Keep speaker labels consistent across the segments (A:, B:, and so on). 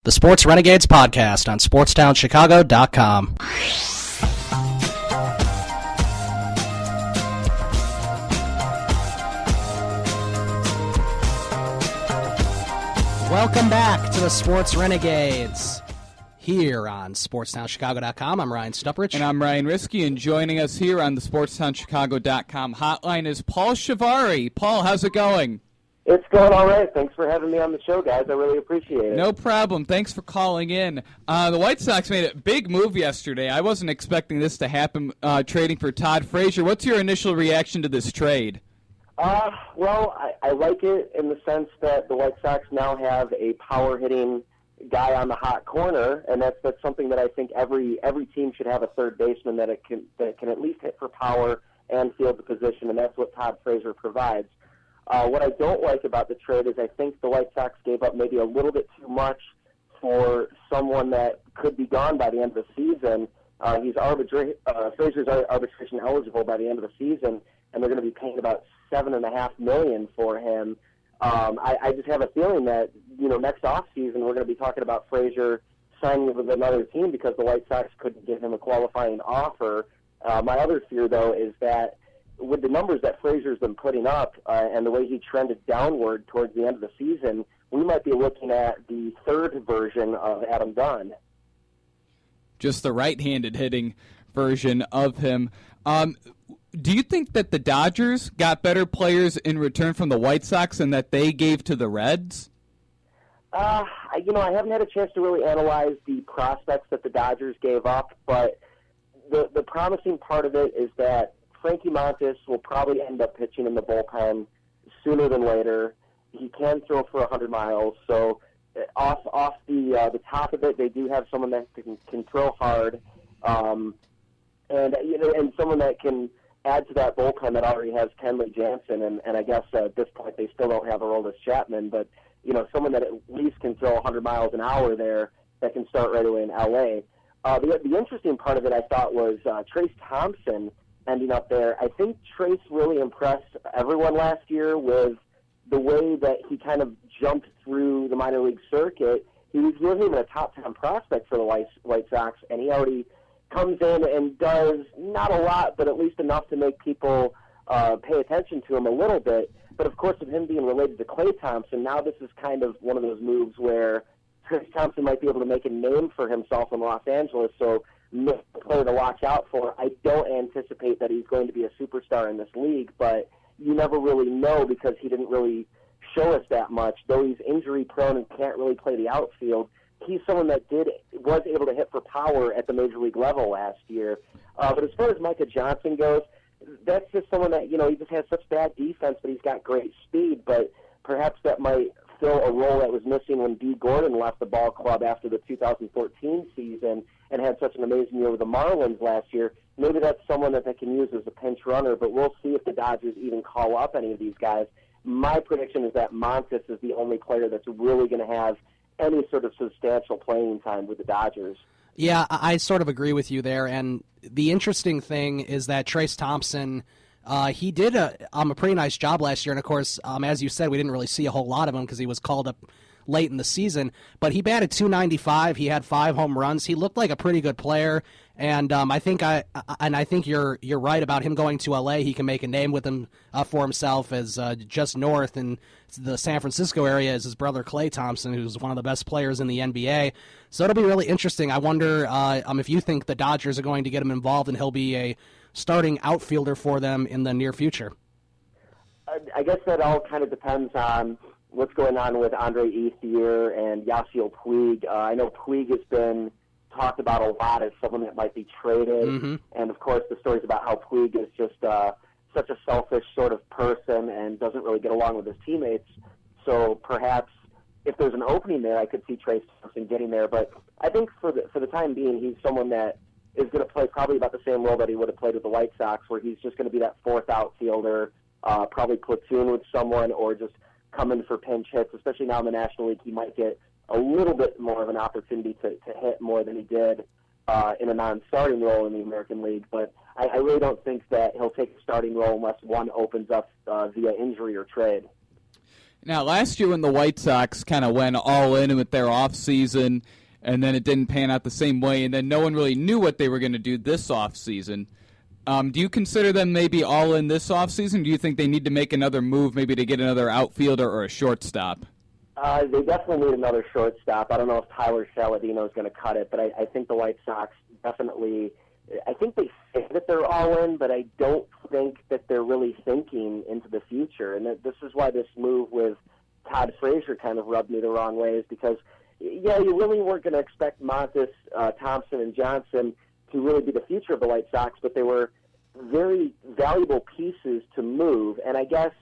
A: The Sports Renegades podcast on SportsTownChicago.com. Welcome back to the Sports Renegades here on SportsTownChicago.com. I'm Ryan Stuprich.
B: And I'm Ryan Risky, and joining us here on the SportsTownChicago.com hotline is Paul Chivari. Paul, how's it going?
C: It's going all right. Thanks for having me on the show, guys. I really appreciate it.
B: No problem. Thanks for calling in. The White Sox made a big move yesterday. I wasn't expecting this to happen, trading for Todd Frazier. What's your initial reaction to this trade?
C: Well, I like it in the sense that the White Sox now have a power-hitting guy on the hot corner, and that's something that I think every team should have, a third baseman that can at least hit for power and field the position, and that's what Todd Frazier provides. What I don't like about the trade is I think the White Sox gave up maybe a little bit too much for someone that could be gone by the end of the season. Frazier's arbitration eligible by the end of the season, and they're going to be paying about $7.5 million for him. I just have a feeling that next offseason we're going to be talking about Frazier signing with another team because the White Sox couldn't give him a qualifying offer. My other fear, though, is that with the numbers that Frazier's been putting up and the way he trended downward towards the end of the season, we might be looking at the third version of Adam Dunn.
B: Just the right-handed hitting version of him. Do you think that the Dodgers got better players in return from the White Sox and that they gave to the Reds?
C: I haven't had a chance to really analyze the prospects that the Dodgers gave up, but the promising part of it is that Frankie Montas will probably end up pitching in the bullpen sooner than later. He can throw for 100 miles, so off the top of it, they do have someone that can throw hard, and someone that can add to that bullpen that already has Kenley Jansen, and I guess at this point they still don't have Aroldis Chapman, but someone that at least can throw 100 miles an hour there that can start right away in L.A. The interesting part of it, I thought, was Trace Thompson ending up there. I think Trace really impressed everyone last year with the way that he kind of jumped through the minor league circuit. He was really even a top 10 prospect for the White Sox, and he already comes in and does not a lot, but at least enough to make people pay attention to him a little bit. But of course, with him being related to Klay Thompson, now this is kind of one of those moves where Trace Thompson might be able to make a name for himself in Los Angeles, so a player to watch out for. I don't anticipate that he's going to be a superstar in this league, but you never really know because he didn't really show us that much. Though he's injury prone and can't really play the outfield, he's someone that was able to hit for power at the major league level last year. But as far as Micah Johnson goes, that's just someone that, he just has such bad defense, but he's got great speed, but perhaps that might fill a role that was missing when D. Gordon left the ball club after the 2014 season and had such an amazing year with the Marlins last year. Maybe that's someone that they can use as a pinch runner, but we'll see if the Dodgers even call up any of these guys. My prediction is that Montas is the only player that's really going to have any sort of substantial playing time with the Dodgers.
A: Yeah, I sort of agree with you there, and the interesting thing is that Trace Thompson, he did a pretty nice job last year, and of course, as you said, we didn't really see a whole lot of him because he was called up late in the season, but he batted .295. He had 5 home runs. He looked like a pretty good player, and I think you're right about him going to L.A. He can make a name with him for himself as just north in the San Francisco area is his brother Klay Thompson, who's one of the best players in the NBA. So it'll be really interesting. I wonder if you think the Dodgers are going to get him involved and he'll be a starting outfielder for them in the near future.
C: I guess that all kind of depends on what's going on with Andre Ethier and Yasiel Puig. I know Puig has been talked about a lot as someone that might be traded, and of course the stories about how Puig is just such a selfish sort of person and doesn't really get along with his teammates. So perhaps if there's an opening there, I could see Trace Thompson getting there. But I think for the time being, he's someone that is going to play probably about the same role that he would have played with the White Sox, where he's just going to be that fourth outfielder, probably platoon with someone or just come in for pinch hits, especially now in the National League. He might get a little bit more of an opportunity to hit more than he did in a non-starting role in the American League. But I really don't think that he'll take a starting role unless one opens up via injury or trade.
B: Now, last year when the White Sox kind of went all in with their offseason, and then it didn't pan out the same way, and then no one really knew what they were going to do this offseason. Do you consider them maybe all in this offseason? Do you think they need to make another move, maybe to get another outfielder or a shortstop?
C: They definitely need another shortstop. I don't know if Tyler Saladino is going to cut it, but I think the White Sox definitely – I think they say that they're all in, but I don't think that they're really thinking into the future. And this is why this move with Todd Frazier kind of rubbed me the wrong way, is because, yeah, you really weren't going to expect Montes, Thompson, and Johnson to really be the future of the White Sox, but they were very valuable pieces to move. And I guess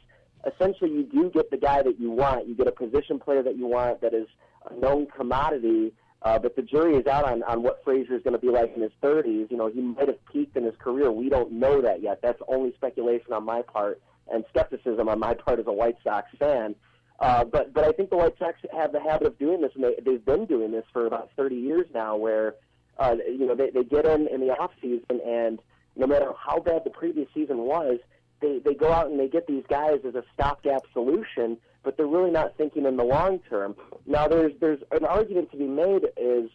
C: essentially you do get the guy that you want. You get a position player that you want that is a known commodity. But the jury is out on what Frazier is going to be like in his 30s. You know, he might have peaked in his career. We don't know that yet. That's only speculation on my part and skepticism on my part as a White Sox fan. But I think the White Sox have the habit of doing this, and they've been doing this for about 30 years now, where they get in the off season, and no matter how bad the previous season was, they go out and they get these guys as a stopgap solution, but they're really not thinking in the long term. Now, there's an argument to be made as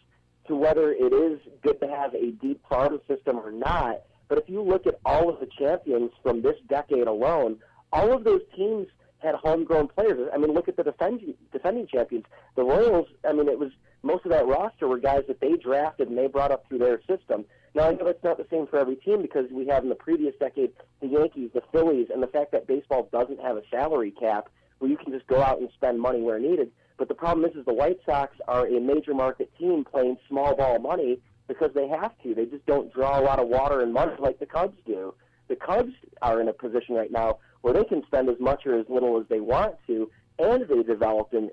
C: to whether it is good to have a deep farm system or not. But if you look at all of the champions from this decade alone, all of those teams had homegrown players. I mean, look at the defending champions. The Royals, I mean, it was most of that roster were guys that they drafted and they brought up through their system. Now, I know it's not the same for every team, because we have in the previous decade the Yankees, the Phillies, and the fact that baseball doesn't have a salary cap where you can just go out and spend money where needed. But the problem is the White Sox are a major market team playing small ball money because they have to. They just don't draw a lot of water and money like the Cubs do. The Cubs are in a position right now where they can spend as much or as little as they want to, and they developed in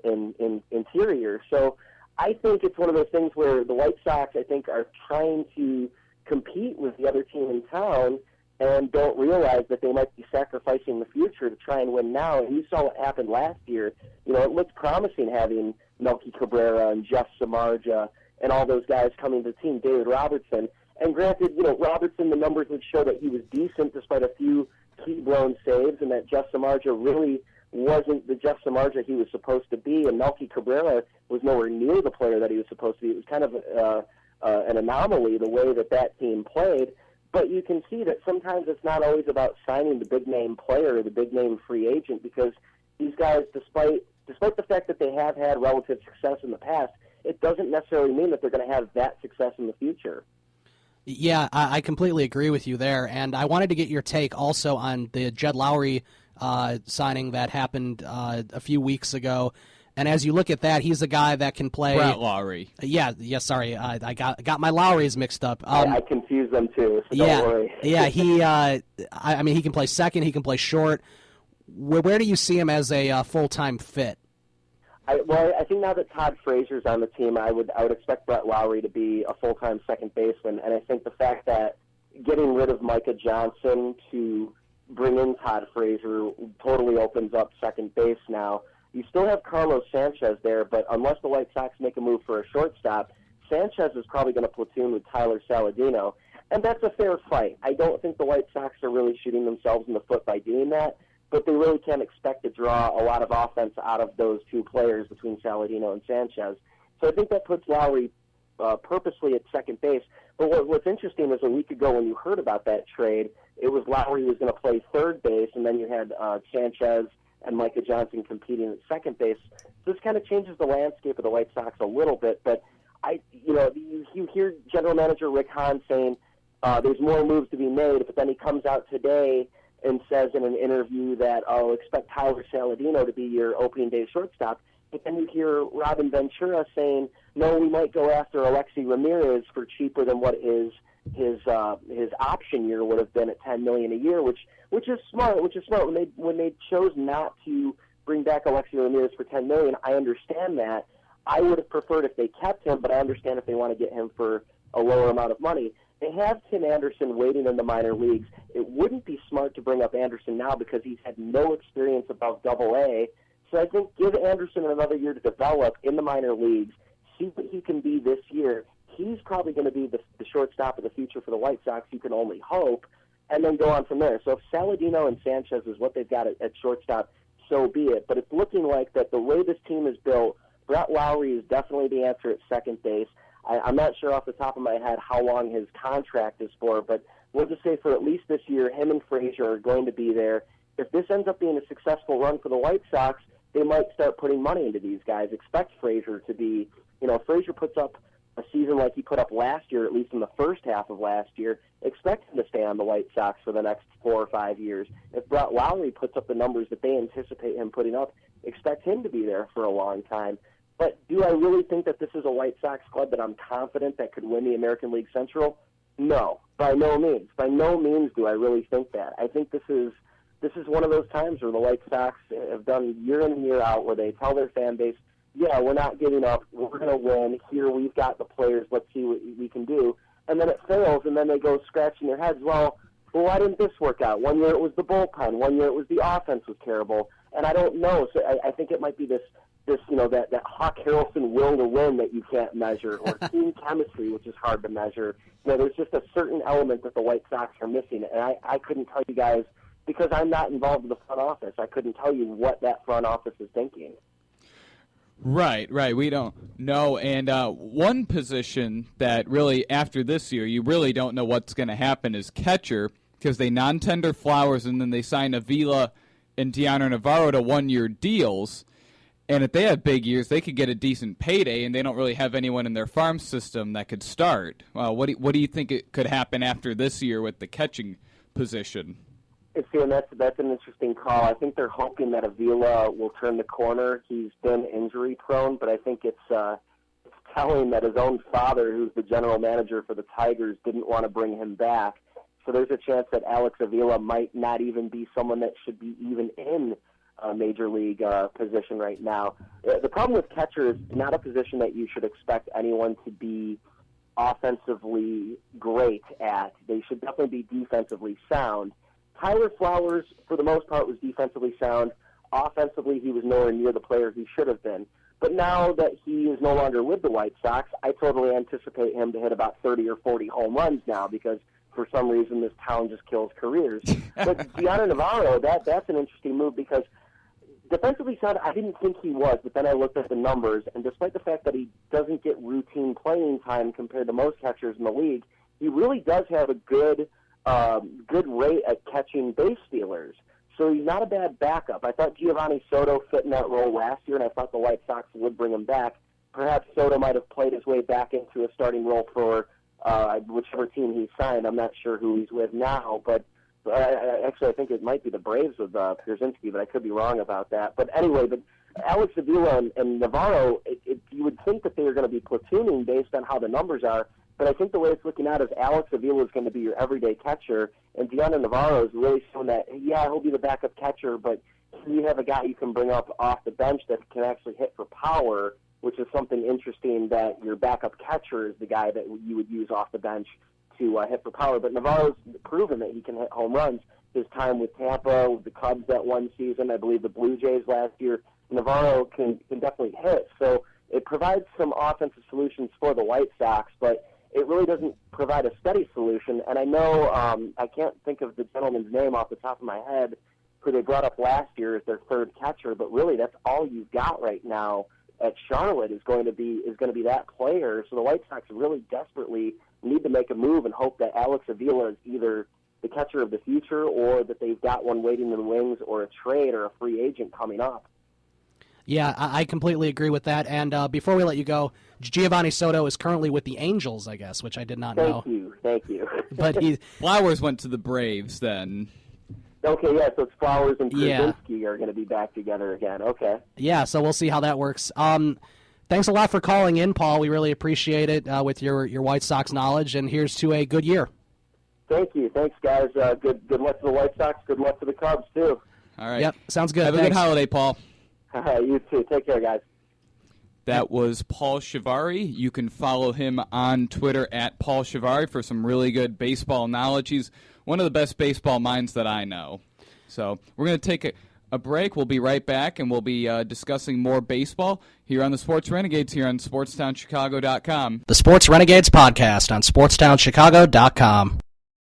C: interior. So I think it's one of those things where the White Sox, I think, are trying to compete with the other team in town and don't realize that they might be sacrificing the future to try and win now. And you saw what happened last year. You know, it looked promising having Melky Cabrera and Jeff Samardzija and all those guys coming to the team, David Robertson. And granted, you know, Robertson, the numbers would show that he was decent despite a few key-blown saves, and that Jeff Samardzija really wasn't the Jeff Samardzija he was supposed to be, and Melky Cabrera was nowhere near the player that he was supposed to be. It was kind of an anomaly the way that team played. But you can see that sometimes it's not always about signing the big-name player or the big-name free agent, because these guys, despite the fact that they have had relative success in the past, it doesn't necessarily mean that they're going to have that success in the future.
A: Yeah, I completely agree with you there, and I wanted to get your take also on the Jed Lowry signing that happened a few weeks ago. And as you look at that, he's a guy that can play.
B: Brett Lowry.
A: Yeah. Sorry, I got my Lowrys mixed up.
C: I confuse them too. So don't worry.
A: Yeah. He. I mean, he can play second. He can play short. Where do you see him as a full-time fit?
C: I think now that Todd Frazier's on the team, I would expect Brett Lowry to be a full-time second baseman. And I think the fact that getting rid of Micah Johnson to bring in Todd Frazier totally opens up second base now. You still have Carlos Sanchez there, but unless the White Sox make a move for a shortstop, Sanchez is probably going to platoon with Tyler Saladino, and that's a fair fight. I don't think the White Sox are really shooting themselves in the foot by doing that, but they really can't expect to draw a lot of offense out of those two players between Saladino and Sanchez. So I think that puts Lowry purposely at second base. But what's interesting is a week ago when you heard about that trade, it was Lowry was going to play third base, and then you had Sanchez and Micah Johnson competing at second base. So this kind of changes the landscape of the White Sox a little bit. But you hear General Manager Rick Hahn saying there's more moves to be made, but then he comes out today and says in an interview that, expect Tyler Saladino to be your opening day shortstop. But then you hear Robin Ventura saying, no, we might go after Alexi Ramirez for cheaper than what his option year would have been at $10 million a year, which is smart. When they chose not to bring back Alexi Ramirez for $10 million, I understand that. I would have preferred if they kept him, but I understand if they want to get him for a lower amount of money. They have Tim Anderson waiting in the minor leagues. It wouldn't be smart to bring up Anderson now because he's had no experience above Double-A. So I think give Anderson another year to develop in the minor leagues, see what he can be this year. He's probably going to be the shortstop of the future for the White Sox. You can only hope, and then go on from there. So if Saladino and Sanchez is what they've got at shortstop, so be it. But it's looking like that the way this team is built, Brett Lowry is definitely the answer at second base. I'm not sure off the top of my head how long his contract is for, but we'll just say for at least this year, him and Frazier are going to be there. If this ends up being a successful run for the White Sox, they might start putting money into these guys. Expect Frazier to be, if Frazier puts up a season like he put up last year, at least in the first half of last year, expect him to stay on the White Sox for the next 4 or 5 years. If Brett Lowry puts up the numbers that they anticipate him putting up, expect him to be there for a long time. But do I really think that this is a White Sox club that I'm confident that could win the American League Central? No, by no means. By no means do I really think that. I think this is one of those times where the White Sox have done year in and year out where they tell their fan base, yeah, we're not giving up. We're going to win. Here, we've got the players. Let's see what we can do. And then it fails, and then they go scratching their heads. Well, why didn't this work out? One year it was the bullpen. One year it was the offense was terrible. And I don't know. So I think it might be this that Hawk Harrelson will to win that you can't measure, or team chemistry, which is hard to measure. There's just a certain element that the White Sox are missing. And I couldn't tell you guys, because I'm not involved in the front office, I couldn't tell you what that front office is thinking.
B: Right. We don't know. And one position that really, after this year, you really don't know what's going to happen is catcher, because they non-tender Flowers and then they sign Avila and Deanna Navarro to one-year deals. And if they have big years, they could get a decent payday, and they don't really have anyone in their farm system that could start. What do you think it could happen after this year with the catching position?
C: See, and that's an interesting call. I think they're hoping that Avila will turn the corner. He's been injury prone, but I think it's telling that his own father, who's the general manager for the Tigers, didn't want to bring him back. So there's a chance that Alex Avila might not even be someone that should be even in a major league position right now. The problem with catcher is not a position that you should expect anyone to be offensively great at. They should definitely be defensively sound. Tyler Flowers, for the most part, was defensively sound. Offensively, he was nowhere near the player he should have been. But now that he is no longer with the White Sox, I totally anticipate him to hit about 30 or 40 home runs now, because for some reason this town just kills careers. But Deanna Navarro, that's an interesting move, because defensively sound, I didn't think he was, but then I looked at the numbers, and despite the fact that he doesn't get routine playing time compared to most catchers in the league, he really does have a good rate at catching base stealers. So he's not a bad backup. I thought Giovanni Soto fit in that role last year, and I thought the White Sox would bring him back. Perhaps Soto might have played his way back into a starting role for whichever team he signed. I'm not sure who he's with now, but actually I think it might be the Braves with Pierzynski, but I could be wrong about that. But anyway, but Alex Avila and Navarro, you would think that they were going to be platooning based on how the numbers are, but I think the way it's looking out is Alex Avila is going to be your everyday catcher, and Deanna Navarro is really showing that, yeah, he'll be the backup catcher, but you have a guy you can bring up off the bench that can actually hit for power, which is something interesting, that your backup catcher is the guy that you would use off the bench to hit for power. But Navarro's proven that he can hit home runs. His time with Tampa, with the Cubs that one season, I believe the Blue Jays last year, Navarro can definitely hit. So it provides some offensive solutions for the White Sox, but it really doesn't provide a steady solution. And I know I can't think of the gentleman's name off the top of my head who they brought up last year as their third catcher, but really that's all you've got right now at Charlotte is going to be that player. So the White Sox really desperately need to make a move and hope that Alex Avila is either the catcher of the future or that they've got one waiting in the wings or a trade or a free agent coming up.
A: Yeah, I completely agree with that. And before we let you go, Giovanni Soto is currently with the Angels, I guess, which I did not know.
C: Thank you.
A: But
B: Flowers went to the Braves then.
C: Okay, yeah, so it's Flowers and Pierzynski are going to be back together again. Okay.
A: Yeah, so we'll see how that works. Thanks a lot for calling in, Paul. We really appreciate it with your White Sox knowledge, and here's to a good year.
C: Thank you. Thanks, guys. Good luck to the White Sox. Good luck to the Cubs, too.
B: All right.
A: Yep, sounds good.
B: Have a good holiday, Paul.
C: You too. Take care, guys.
B: That was Paul Chivari. You can follow him on Twitter at Paul Chivari for some really good baseball knowledge. He's one of the best baseball minds that I know. So we're going to take a break. We'll be right back, and we'll be discussing more baseball here on the Sports Renegades here on SportsTownChicago.com.
A: The Sports Renegades podcast on SportsTownChicago.com.